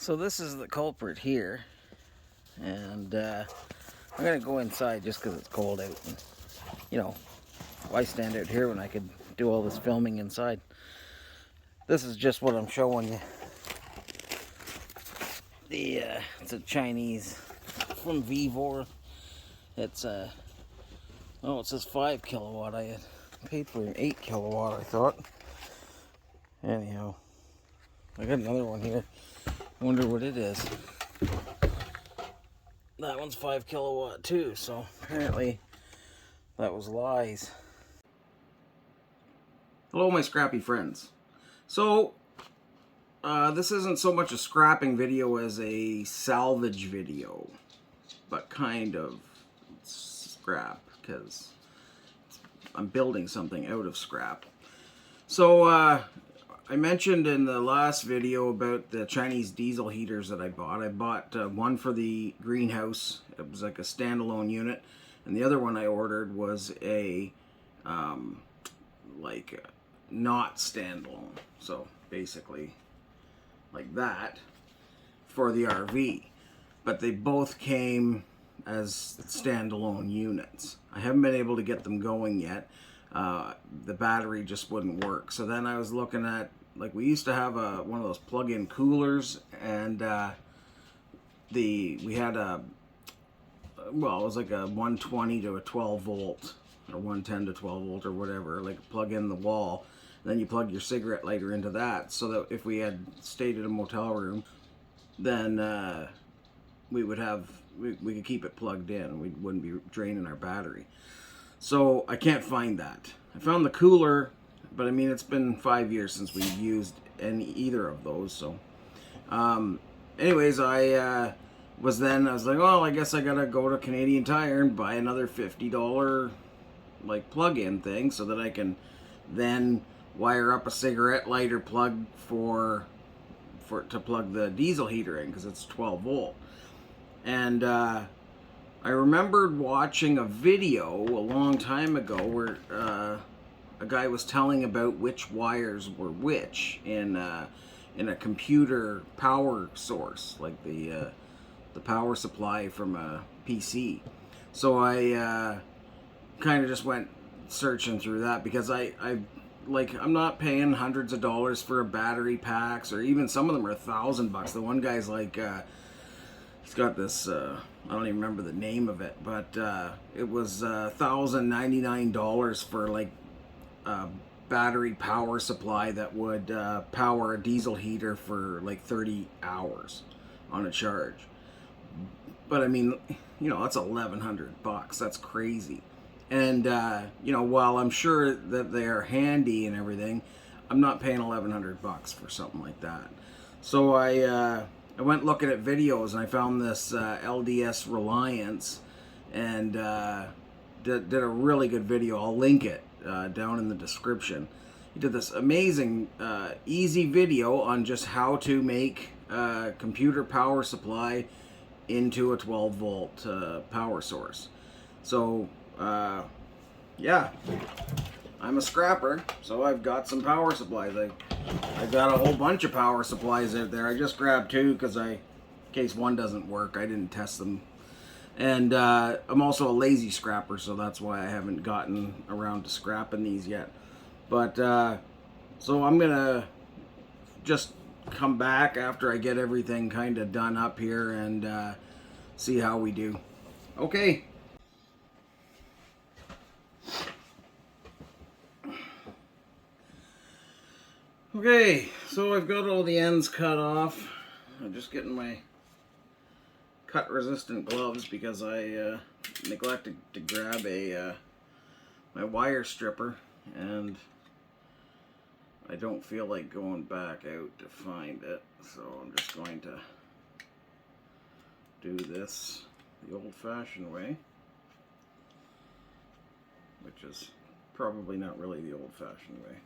So this is the culprit here, and I'm gonna go inside just because it's cold out. And, you know, why stand out here when I could do all this filming inside? This is just what I'm showing you. It's a Chinese from Vivor. It's oh, it says 5 kilowatt. I had paid for an 8 kilowatt, I thought. Anyhow, I got another one here. I wonder what it is. That one's 5 kilowatt too, so apparently that was lies. Hello, my scrappy friends. So, this isn't so much a scrapping video as a salvage video, but kind of scrap, because I'm building something out of scrap. So, I mentioned in the last video about the Chinese diesel heaters that I bought. I bought one for the greenhouse. It was like a standalone unit. And the other one I ordered was a, not standalone. So basically like that for the RV. But they both came as standalone units. I haven't been able to get them going yet. The battery just wouldn't work. So then I was looking at, like, we used to have one of those plug-in coolers, and we had it was like a 120 to a 12 volt, or 110 to 12 volt, or whatever, like plug in the wall. Then you plug your cigarette lighter into that, so that if we had stayed at a motel room, then we could keep it plugged in. We wouldn't be draining our battery. So I can't find that. I found the cooler, but I mean, it's been 5 years since we've used either of those. So anyways, I was like, well, I guess I gotta go to Canadian Tire and buy another $50 like plug-in thing, so that I can then wire up a cigarette lighter plug to plug the diesel heater in, because it's 12 volt. And I remembered watching a video a long time ago where a guy was telling about which wires were which in a computer power source, like the power supply from a PC. So I kind of just went searching through that, because I'm not paying hundreds of dollars for a battery packs, or even some of them are $1,000. The one guy's like, he's got this, I don't even remember the name of it, but it was $1,099 for like a battery power supply that would power a diesel heater for like 30 hours on a charge. But I mean, that's $1,100. That's crazy. And while I'm sure that they're handy and everything, I'm not paying $1,100 for something like that. So I went looking at videos, and I found this LDS Reliance, and did a really good video. I'll link it down in the description. He did this amazing, easy video on just how to make a computer power supply into a 12 volt power source. So yeah, I'm a scrapper, so I've got some power supplies. I've got a whole bunch of power supplies out there. I just grabbed 2 because in case one doesn't work, I didn't test them. And I'm also a lazy scrapper, so that's why I haven't gotten around to scrapping these yet. But so I'm gonna just come back after I get everything kind of done up here and see how we do. Okay. Okay, so I've got all the ends cut off. I'm just getting my cut resistant gloves because I neglected to grab my wire stripper, and I don't feel like going back out to find it, so I'm just going to do this the old-fashioned way, which is probably not really the old-fashioned way.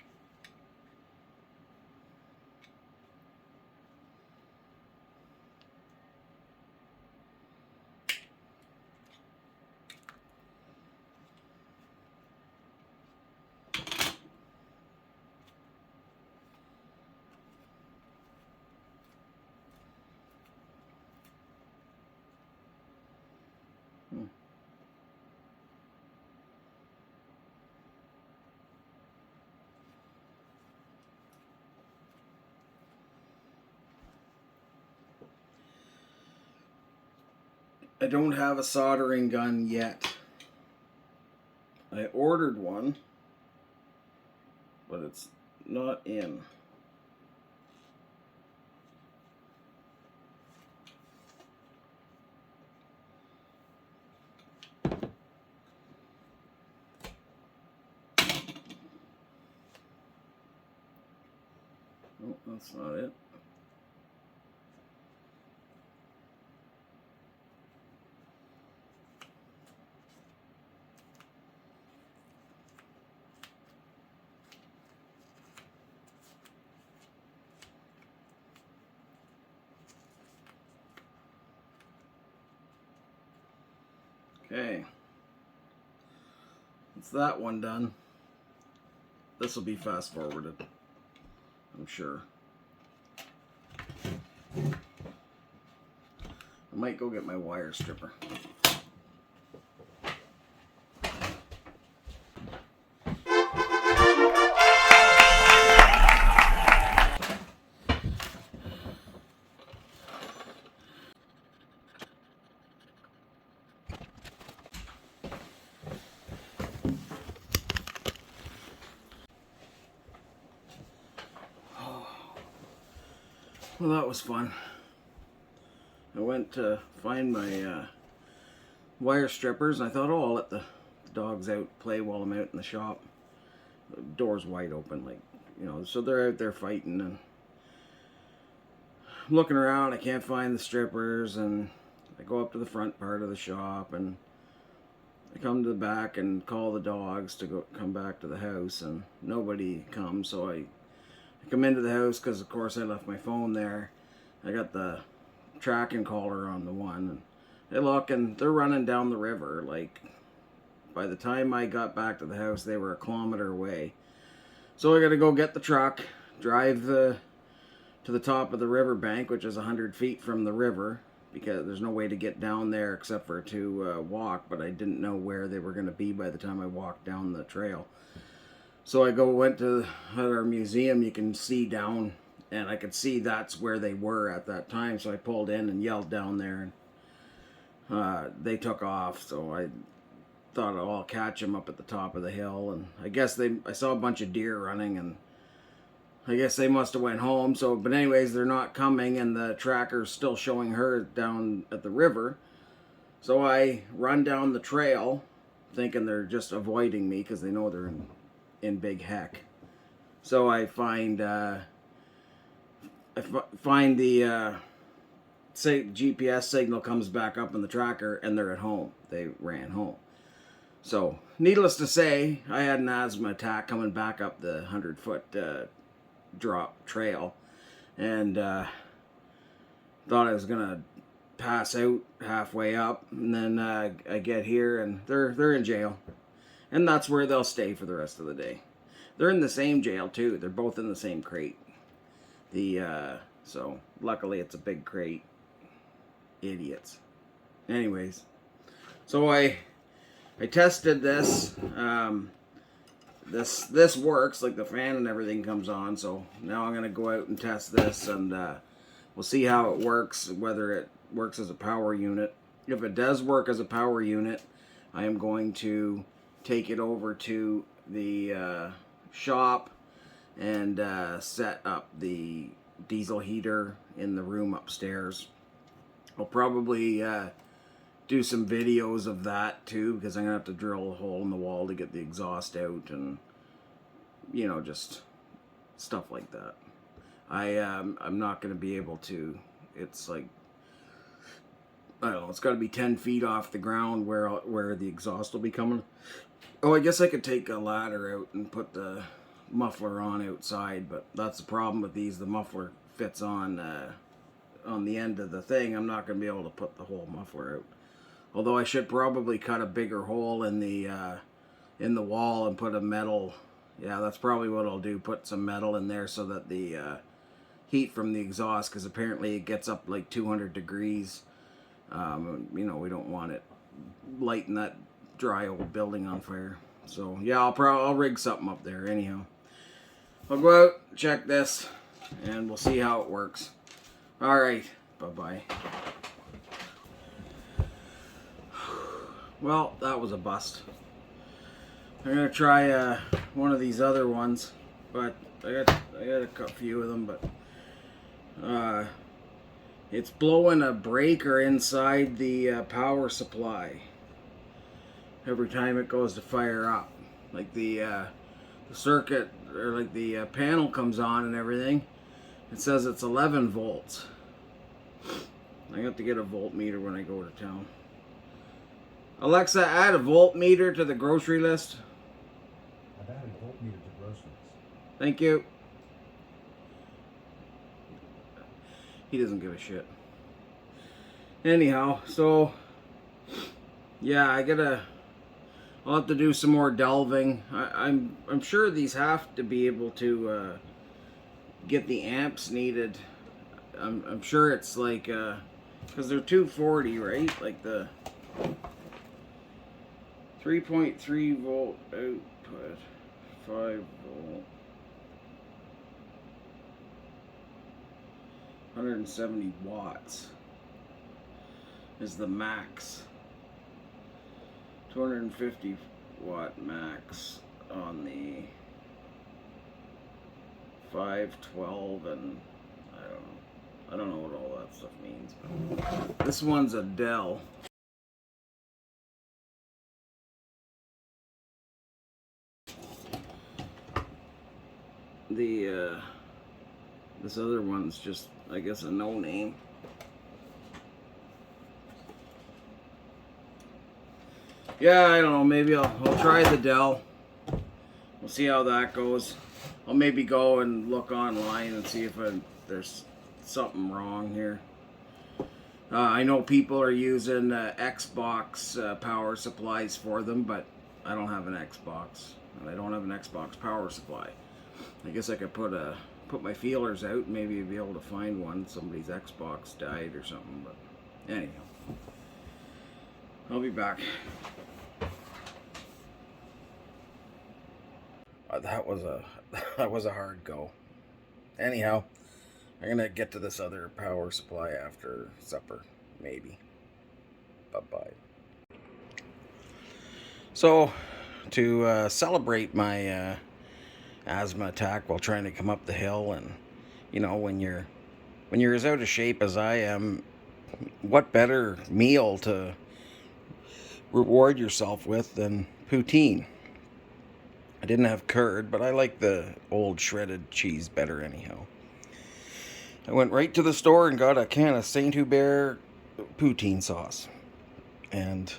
I don't have a soldering gun yet. I ordered one, but it's not in. Oh, that's not it. Okay, that's that one done. This will be fast forwarded, I'm sure. I might go get my wire stripper. Well, that was fun. I went to find my wire strippers, and I thought, oh, I'll let the dogs out play while I'm out in the shop. The door's wide open, like, you know, so they're out there fighting, and I'm looking around, I can't find the strippers, and I go up to the front part of the shop, and I come to the back and call the dogs to come back to the house, and nobody comes, so I come into the house because, of course, I left my phone there. I got the tracking collar on the one, and they look, and they're running down the river. Like, by the time I got back to the house, they were a kilometer away. So I got to go get the truck, drive to the top of the river bank, which is 100 feet from the river, because there's no way to get down there except for to walk, but I didn't know where they were going to be by the time I walked down the trail. So I went to our museum. You can see down, and I could see that's where they were at that time. So I pulled in and yelled down there, and they took off. So I thought, oh, I'll catch them up at the top of the hill. And I guess I saw a bunch of deer running, and I guess they must have went home. So, but anyways, they're not coming, and the tracker's still showing her down at the river. So I run down the trail, thinking they're just avoiding me because they know they're in big heck. So I find the say GPS signal comes back up on the tracker, and they're at home. They ran home. So needless to say, I had an asthma attack coming back up the 100-foot drop trail, and thought I was gonna pass out halfway up, and then I get here, and they're in jail. And that's where they'll stay for the rest of the day. They're in the same jail too. They're both in the same crate. So luckily it's a big crate. Idiots. Anyways, so I tested this. This works. Like, the fan and everything comes on. So now I'm gonna go out and test this, and we'll see how it works. Whether it works as a power unit. If it does work as a power unit, I am going to take it over to the shop and set up the diesel heater in the room upstairs. I'll probably do some videos of that too, because I'm gonna have to drill a hole in the wall to get the exhaust out, and you know, just stuff like that. I'm not gonna be able to. It's like, I don't know, it's got to be 10 feet off the ground where the exhaust will be coming. Oh, I guess I could take a ladder out and put the muffler on outside, but that's the problem with these. The muffler fits on the end of the thing. I'm not going to be able to put the whole muffler out. Although I should probably cut a bigger hole in the wall and put a metal. Yeah, that's probably what I'll do. Put some metal in there so that the heat from the exhaust, because apparently it gets up like 200 degrees. You know, we don't want it lighting that dry old building on fire. So yeah, I'll rig something up there anyhow. I'll go out, check this, and we'll see how it works. Alright, bye-bye. Well, that was a bust. I'm gonna try one of these other ones, but I got a few of them, but it's blowing a breaker inside the power supply every time it goes to fire up. Like the circuit, or like the panel comes on and everything. It says it's 11 volts. I have to get a voltmeter when I go to town. Alexa, add a voltmeter to the grocery list. I've added voltmeter to groceries. Thank you. He doesn't give a shit. Anyhow, so yeah, I'll have to do some more delving. I'm sure these have to be able to get the amps needed. I'm sure it's like because they're 240, right? Like the 3.3 volt output, 5 volt, 170 watts is the max. 250 watt max on the 512, and I don't know what all that stuff means. But this one's a Dell. The this other one's just, I guess, a no name. Yeah, I don't know. Maybe I'll try the Dell. We'll see how that goes. I'll maybe go and look online and see if there's something wrong here. I know people are using Xbox power supplies for them, but I don't have an Xbox, and I don't have an Xbox power supply. I guess I could put my feelers out and maybe be able to find one. Somebody's Xbox died or something, but anyhow, I'll be back. That was a hard go. Anyhow, I'm gonna get to this other power supply after supper, maybe. Bye-bye. So, to celebrate my asthma attack while trying to come up the hill, and you know, when you're as out of shape as I am, what better meal to reward yourself with than poutine? I didn't have curd, but I like the old shredded cheese better anyhow. I went right to the store and got a can of Saint Hubert poutine sauce. And